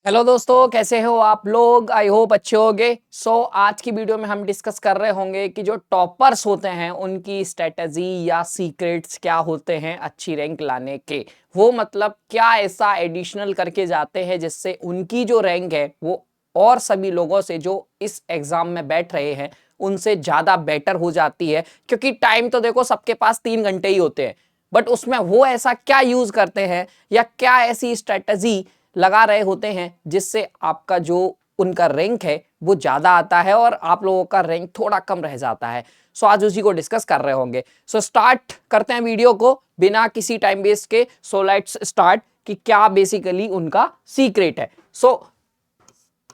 Hello दोस्तों, कैसे हो आप लोग। आई होप अच्छे होंगे। आज की वीडियो में हम डिस्कस कर रहे होंगे कि जो टॉपर्स होते हैं उनकी स्ट्रेटजी या सीक्रेट्स क्या होते हैं अच्छी रैंक लाने के। वो मतलब क्या ऐसा एडिशनल करके जाते हैं जिससे उनकी जो रैंक है वो और सभी लोगों से जो इस एग्जाम में बैठ रहे हैं उनसे ज्यादा बेटर हो जाती है। क्योंकि टाइम तो देखो सबके पास 3 घंटे ही होते हैं, बट उसमें वो ऐसा क्या यूज करते हैं या क्या ऐसी स्ट्रेटजी लगा रहे होते हैं जिससे आपका जो उनका रैंक है वो ज्यादा आता है और आप लोगों का रैंक थोड़ा कम रह जाता है। आज उसी को डिस्कस कर रहे होंगे। स्टार्ट करते हैं वीडियो को बिना किसी टाइम वेस्ट के। लेट्स स्टार्ट कि क्या बेसिकली उनका सीक्रेट है।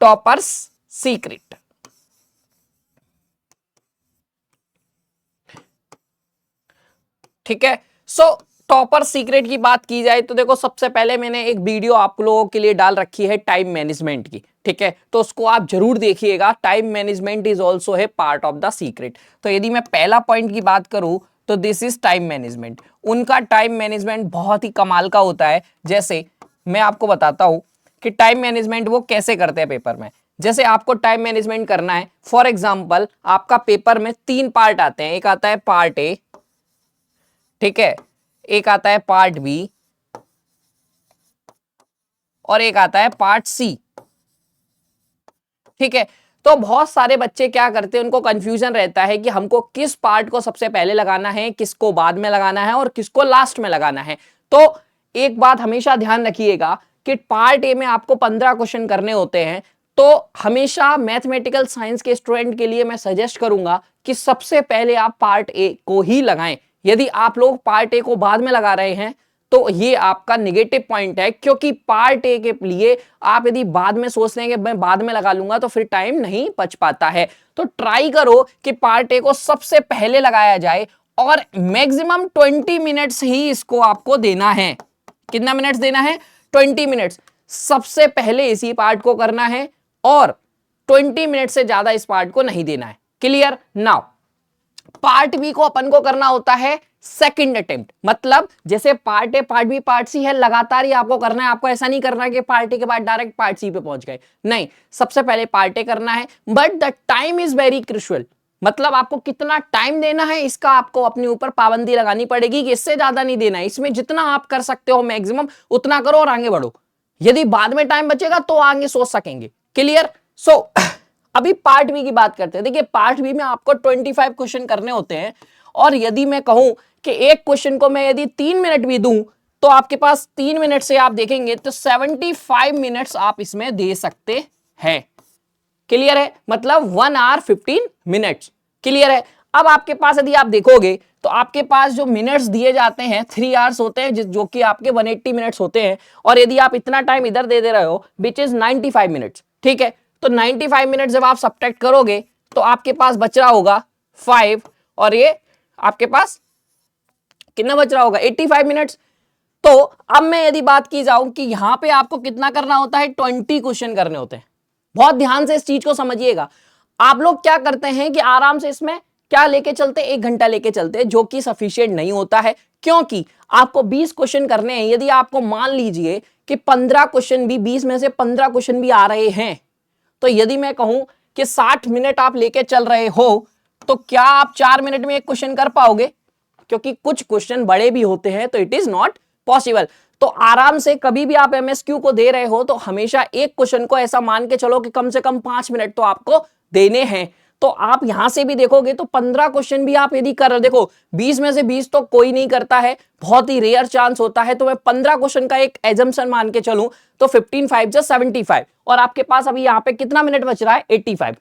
Toppers secret. ठीक है। टॉपर सीक्रेट की बात की जाए तो देखो सबसे पहले मैंने एक वीडियो आप लोगों के लिए डाल रखी है टाइम मैनेजमेंट की। ठीक है, तो उसको आप जरूर देखिएगा। टाइम मैनेजमेंट इज ऑल्सो है पार्ट ऑफ द सीक्रेट। तो यदि मैं पहला पॉइंट की बात करूं तो दिस इज टाइम मैनेजमेंट। उनका टाइम मैनेजमेंट बहुत ही कमाल का होता है। जैसे मैं आपको बताता हूं कि टाइम मैनेजमेंट वो कैसे करते हैं पेपर में। जैसे आपको टाइम मैनेजमेंट करना है, फॉर एग्जाम्पल आपका पेपर में 3 पार्ट आते हैं। एक आता है पार्ट ए, ठीक है, एक आता है पार्ट बी और एक आता है पार्ट सी। ठीक है, तो बहुत सारे बच्चे क्या करते हैं, उनको कंफ्यूजन रहता है कि हमको किस पार्ट को सबसे पहले लगाना है, किसको बाद में लगाना है और किसको लास्ट में लगाना है। तो एक बात हमेशा ध्यान रखिएगा कि पार्ट ए में आपको 15 क्वेश्चन करने होते हैं। तो हमेशा मैथमेटिकल साइंस के स्टूडेंट के लिए मैं सजेस्ट करूंगा कि सबसे पहले आप पार्ट ए को ही लगाएं। यदि आप लोग पार्ट ए को बाद में लगा रहे हैं तो ये आपका निगेटिव पॉइंट है, क्योंकि पार्ट ए के लिए आप यदि बाद में सोच लेंगे मैं बाद में लगा लूंगा तो फिर टाइम नहीं बच पाता है। तो ट्राई करो कि पार्ट ए को सबसे पहले लगाया जाए और मैक्सिमम 20 मिनट्स ही इसको आपको देना है। कितना मिनट्स देना है? 20 मिनट्स सबसे पहले इसी पार्ट को करना है और 20 मिनट से ज्यादा इस पार्ट को नहीं देना है। क्लियर? नाउ पार्ट बी को अपन को करना होता है सेकंड अटेम्प्ट। मतलब जैसे part a, part b, part c है, लगातार ही आपको करना है। आपको ऐसा नहीं करना कि पार्ट ए के बाद डायरेक्ट पार्ट सी पे पहुंच गए, नहीं, सबसे पहले पार्ट ए करना है। But the time is very crucial. मतलब आपको कितना टाइम देना है इसका आपको अपने ऊपर पाबंदी लगानी पड़ेगी कि इससे ज्यादा नहीं देना है। इसमें जितना आप कर सकते हो मैक्सिमम उतना करो और आगे बढ़ो। यदि बाद में टाइम बचेगा तो आगे सोच सकेंगे। क्लियर? अभी पार्ट बी की बात करते हैं। देखिए पार्ट बी में आपको 25 क्वेश्चन करने होते हैं और यदि मैं कहूं कि एक क्वेश्चन को मैं यदि 3 मिनट भी दूं तो आपके पास 3 मिनट से आप देखेंगे तो 75 मिनट्स आप इसमें दे सकते हैं। क्लियर है? मतलब 1 आवर 15 मिनट्स। क्लियर है? अब आपके पास यदि आप देखोगे तो आपके पास जो मिनट्स दिए जाते हैं 3 आवर्स होते हैं, जो कि आपके 180 मिनट्स होते हैं। और यदि आप इतना टाइम इधर दे रहे हो विच इज 95 मिनट्स। ठीक है, तो 95 मिनट जब आप सब्ट्रैक्ट करोगे तो आपके पास बच रहा होगा 5 और ये आपके पास कितना बच रहा होगा? 85 मिनट्स। तो अब मैं यदि बात की जाऊं कि यहां पे आपको कितना करना होता है, 20 क्वेश्चन करने होते हैं। बहुत ध्यान से इस चीज को समझिएगा। आप लोग क्या करते हैं कि आराम से इसमें क्या लेके चलते, 1 घंटा लेके चलते, जो कि सफिशिएंट नहीं होता है। क्योंकि आपको 20 क्वेश्चन करने हैं। यदि आपको मान लीजिए कि 15 क्वेश्चन भी, 20 में से 15 क्वेश्चन भी आ रहे हैं, तो यदि मैं कहूं कि 60 मिनट आप लेके चल रहे हो तो क्या आप 4 मिनट में एक क्वेश्चन कर पाओगे? क्योंकि कुछ क्वेश्चन बड़े भी होते हैं तो इट इज नॉट पॉसिबल। तो आराम से कभी भी आप एमएसक्यू को दे रहे हो तो हमेशा एक क्वेश्चन को ऐसा मान के चलो कि कम से कम 5 मिनट तो आपको देने हैं। तो आप यहां से भी देखोगे तो 15 क्वेश्चन भी आप यदि कर रहे हो, देखो 20 में से 20 तो कोई नहीं करता है, बहुत ही रेयर चांस होता है। तो मैं 15 क्वेश्चन का एक एजम्पशन मान के चलूं तो 15 5 जा 75 और आपके पास अभी यहां पे कितना मिनट बच रहा है? 85।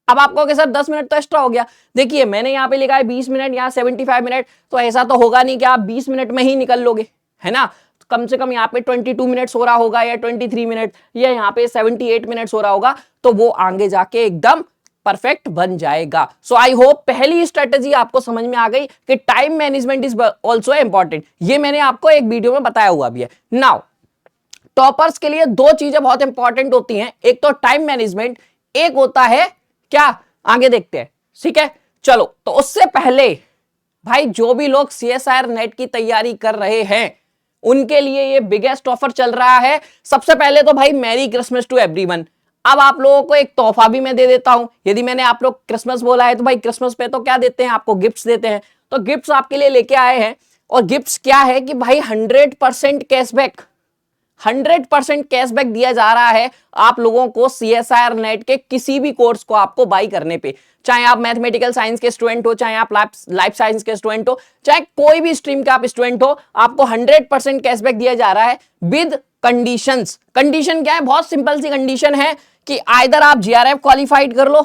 अब आपको के सर 10 मिनट तो एक्स्ट्रा हो गया। देखिए मैंने यहाँ पे लिखा है 20 मिनट, यहाँ 75 मिनट, तो ऐसा तो होगा नहीं कि आप 20 मिनट में ही निकल लोगे, है ना। कम से कम यहाँ पे 22 मिनट्स हो रहा होगा या 23 मिनट या यहाँ पे 78 मिनट्स हो रहा होगा, तो वो आगे जाके एकदम परफेक्ट बन जाएगा। सो आई होप पहली स्ट्रेटेजी आपको समझ में आ गई कि time management is also important. ये मैंने आपको एक वीडियो में बताया हुआ भी है। नाउ टॉपर्स के लिए 2 चीजें बहुत इंपॉर्टेंट होती हैं, एक तो टाइम मैनेजमेंट, एक होता है क्या, आगे देखते हैं। ठीक है, चलो। तो उससे पहले भाई जो भी लोग सीएसआईआर नेट की तैयारी कर रहे हैं उनके लिए ये बिगेस्ट ऑफर चल रहा है। सबसे पहले तो भाई मैरी क्रिसमस टू एवरीवन। अब आप लोगों को एक तोहफा भी मैं दे देता हूं। यदि मैंने आप लोग क्रिसमस बोला है तो भाई क्रिसमस पे तो क्या देते हैं आपको, गिफ्ट्स देते हैं। तो गिफ्ट्स आपके लिए लेके आए हैं, और गिफ्ट्स क्या है कि भाई 100% कैशबैक, 100% कैशबैक दिया जा रहा है आप लोगों को CSIR नेट के किसी भी कोर्स को आपको बाई करने पे। चाहे आप मैथमेटिकल साइंस के स्टूडेंट हो, चाहे आप लाइफ साइंस के स्टूडेंट हो, चाहे कोई भी स्ट्रीम के आप स्टूडेंट हो, आपको 100% कैशबैक दिया जा रहा है विद कंडीशंस। कंडीशन क्या है, बहुत सिंपल सी कंडीशन है कि आइदर आप GRF क्वालिफाइड कर लो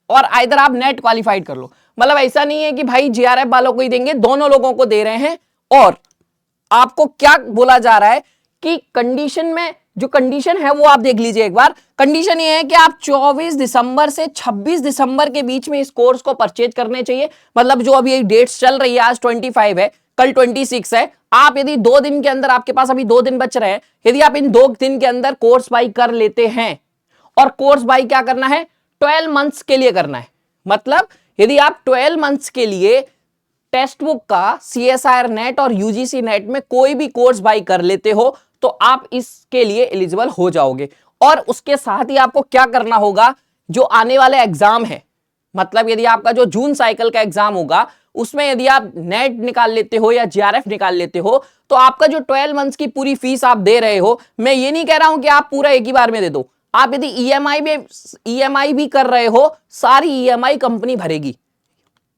और आइदर आप नेट क्वालिफाइड कर लो। मतलब ऐसा नहीं है कि भाई GRF वालों को ही देंगे, दोनों लोगों को दे रहे हैं। और आपको क्या बोला जा रहा है कि कंडीशन में जो कंडीशन है वो आप देख लीजिए एक बार। कंडीशन ये है कि आप 24 दिसंबर से 26 दिसंबर के बीच में इस कोर्स को परचेज करने चाहिए। मतलब जो अभी डेट्स चल रही है, आज 25 है, कल 26 है। आप यदि 2 दिन के अंदर, आपके पास अभी 2 दिन बच रहे हैं, यदि आप इन 2 दिन के अंदर कोर्स बाई कर लेते हैं, और कोर्स बाई क्या करना है, 12 मंथ्स के लिए करना है। मतलब यदि आप 12 मंथ्स के लिए टेक्स्ट बुक का CSIR नेट और UGC नेट में कोई भी कोर्स बाई कर लेते हो तो आप इसके लिए एलिजिबल हो जाओगे। और उसके साथ ही आपको क्या करना होगा, जो आने वाले एग्जाम है, मतलब यदि आपका जो जून साइकिल का एग्जाम होगा उसमें यदि आप नेट निकाल लेते हो या GRF निकाल लेते हो तो आपका जो 12 मंथ्स की पूरी फीस आप दे रहे हो, मैं ये नहीं कह रहा हूं कि आप पूरा एक ही बार में दे दो। आप यदि EMI भी कर रहे हो, सारी EMI कंपनी भरेगी।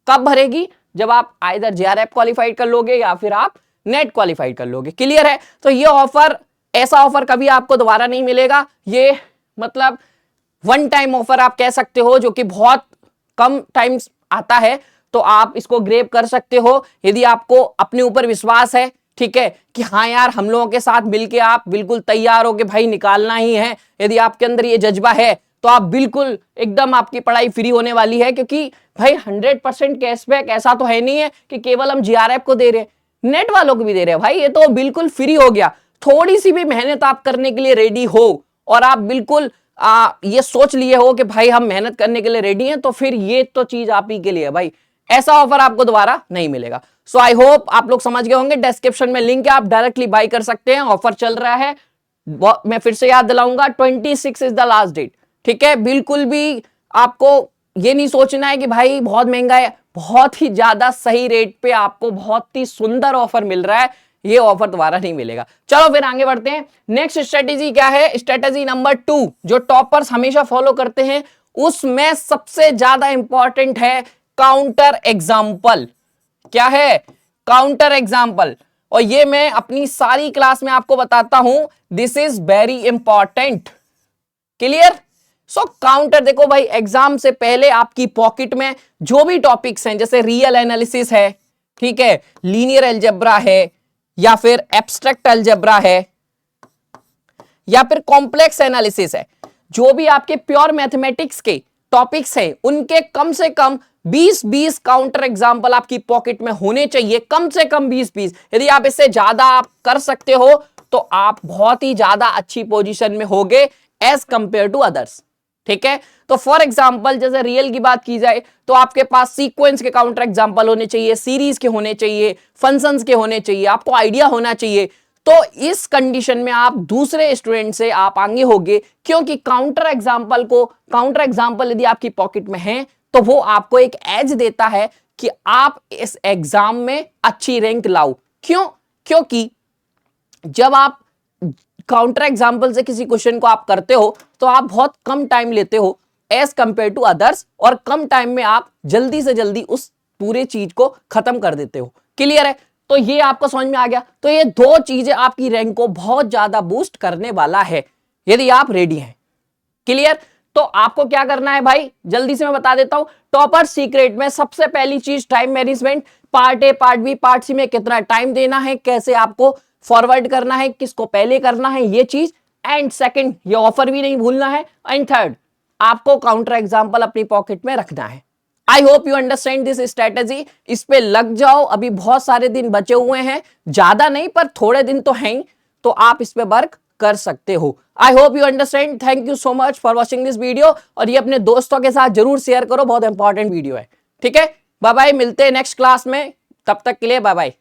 कब भरेगी, जब आप आइदर GRF क्वालिफाइड कर लोगे या फिर आप नेट क्वालिफाइड कर लोगे। क्लियर है। तो ये ऑफर, ऐसा ऑफर कभी आपको दोबारा नहीं मिलेगा। ये मतलब वन टाइम ऑफर आप कह सकते हो, जो कि बहुत कम टाइम्स आता है। तो आप इसको ग्रैब कर सकते हो यदि आपको अपने ऊपर विश्वास है, ठीक है, कि हाँ यार हम लोगों के साथ मिलके आप बिल्कुल तैयार हो कि भाई निकालना ही है। यदि आपके अंदर ये जज्बा है तो आप बिल्कुल एकदम, आपकी पढ़ाई फ्री होने वाली है। क्योंकि भाई 100% कैशबैक ऐसा तो है नहीं है कि केवल हम GRF को दे रहे हैं, नेट वालों को भी दे रहे हैं। भाई ये तो बिल्कुल फ्री हो गया। थोड़ी सी भी मेहनत आप करने के लिए रेडी हो और आप बिल्कुल ये सोच लिए हो कि भाई हम मेहनत करने के लिए रेडी हैं, तो फिर ये तो चीज आप ही के लिए है भाई। ऐसा ऑफर आपको दोबारा नहीं मिलेगा। सो आई होप आप लोग समझ गए होंगे। डिस्क्रिप्शन में लिंक है, आप डायरेक्टली बाई कर सकते हैं। ऑफर चल रहा है, मैं फिर से याद दिलाऊंगा, 26 इज द लास्ट डेट। ठीक है, बिल्कुल भी आपको ये नहीं सोचना है कि भाई बहुत महंगा है। बहुत ही ज्यादा सही रेट पे आपको बहुत ही सुंदर ऑफर मिल रहा है। ये ऑफर दोबारा नहीं मिलेगा। चलो फिर आगे बढ़ते हैं। नेक्स्ट स्ट्रेटेजी क्या है, स्ट्रेटेजी नंबर 2 जो टॉपर्स हमेशा फॉलो करते हैं, उसमें सबसे ज्यादा इंपॉर्टेंट है काउंटर एग्जाम्पल। क्या है, काउंटर एग्जाम्पल। और ये मैं अपनी सारी क्लास में आपको बताता हूं, this is very important. Clear. So counter, देखो भाई एग्जाम से पहले आपकी पॉकेट में जो भी टॉपिक्स हैं, जैसे रियल एनालिसिस है, ठीक है, लीनियर अलजेब्रा है, या फिर एब्स्ट्रैक्ट अलजेब्रा है, या फिर कॉम्प्लेक्स एनालिसिस है, जो भी आपके प्योर मैथमेटिक्स के टॉपिक्स हैं, उनके कम से कम 20 काउंटर एग्जाम्पल आपकी पॉकेट में होने चाहिए। कम से कम 20। यदि आप इससे ज्यादा आप कर सकते हो तो आप बहुत ही ज्यादा अच्छी पोजीशन में होगे एज कंपेयर टू अदर्स। ठीक है, तो फॉर एग्जाम्पल जैसे रियल की बात की जाए तो आपके पास सीक्वेंस के काउंटर एग्जाम्पल होने चाहिए, सीरीज के होने चाहिए, फंक्शंस के होने चाहिए, आपको आइडिया होना चाहिए। तो इस कंडीशन में आप दूसरे स्टूडेंट से आप आगे होंगे, क्योंकि काउंटर एग्जाम्पल यदि आपकी पॉकेट में है तो वो आपको एक एज देता है कि आप इस एग्जाम में अच्छी रैंक लाओ। क्यों? क्योंकि जब आप काउंटर एग्जाम्पल से किसी क्वेश्चन को आप करते हो तो आप बहुत कम टाइम लेते हो एज कंपेयर टू अदर्स, और कम टाइम में आप जल्दी से जल्दी उस पूरे चीज को खत्म कर देते हो। क्लियर है। तो ये आपको समझ में आ गया। तो ये 2 चीजें आपकी रैंक को बहुत ज्यादा बूस्ट करने वाला है यदि आप रेडी हैं। क्लियर। तो आपको क्या करना है भाई, जल्दी से मैं बता देता हूं। टॉपर सीक्रेट में सबसे पहली चीज time management, part a, part b, part c में कितना टाइम देना है, कैसे आपको फॉरवर्ड करना है, किसको पहले करना है, ये चीज। एंड सेकंड, ये ऑफर भी नहीं भूलना है। एंड थर्ड, आपको काउंटर एग्जांपल अपनी पॉकेट में रखना है। I hope you understand this strategy. इस पे लग जाओ, अभी बहुत सारे दिन बचे हुए हैं, ज्यादा नहीं पर थोड़े दिन तो हैं, तो आप इस पे वर्क कर सकते हो। I hope you understand. Thank you so much for watching this video, और ये अपने दोस्तों के साथ जरूर शेयर करो, बहुत इंपॉर्टेंट वीडियो है। ठीक है, बाय बाय, मिलते हैं नेक्स्ट क्लास में, तब तक के लिए बाय बाय।